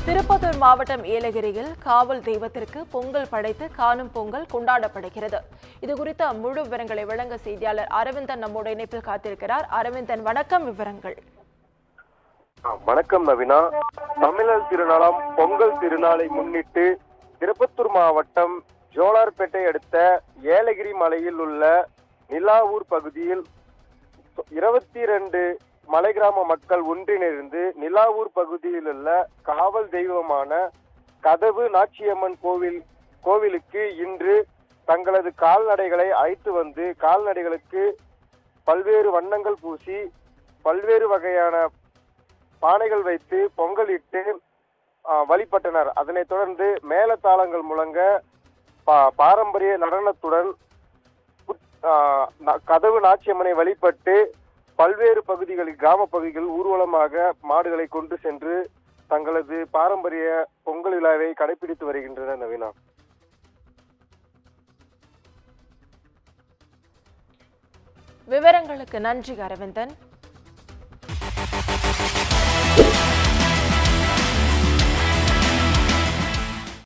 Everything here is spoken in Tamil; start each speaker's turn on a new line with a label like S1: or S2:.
S1: திருப்பத்தூர் மாவட்டம் ஏலகிரியில் காவல் தெய்வத்திற்கு பொங்கல் படைத்து காணும் பொங்கல் கொண்டாடப்படுகிறது. இதுகுறித்த முழு விவரங்களை வழங்க செய்தியாளர் அரவிந்தன் நம்மோட இணைப்பில் காத்திருக்கிறார். அரவிந்தன், வணக்கம். விவரங்கள்.
S2: வணக்கம் நவீனா. தமிழர் திருநாளாம் பொங்கல் திருநாளை முன்னிட்டு திருப்பத்தூர் மாவட்டம் ஜோலார்பேட்டை அடுத்த ஏலகிரி மலையில் உள்ள நிலாவூர் பகுதியில் 22 மலை கிராம மக்கள் ஒன்றிணைந்து நிலாவூர் பகுதியில் உள்ள காவல் தெய்வமான கதவு நாச்சியம்மன் கோவிலுக்கு இன்று தங்களது கால்நடைகளை அழைத்து வந்து கால்நடைகளுக்கு பல்வேறு வண்ணங்கள் பூசி பல்வேறு வகையான பானைகள் வைத்து பொங்கலிட்டு வழிபட்டனர். அதனைத் தொடர்ந்து மேளதாளங்கள் முழங்க பாரம்பரிய நடனத்துடன் கதவு நாச்சியம்மனை வழிபட்டு பல்வேறு பகுதிகளில் கிராம பகுதிகள் ஊர்வலமாக மாடுகளை கொண்டு சென்று தங்களது பாரம்பரிய பொங்கல் விழாவை கடைபிடித்து வருகின்றனர். நவீனா,
S1: விவரங்களுக்கு நன்றி அரவிந்தன்.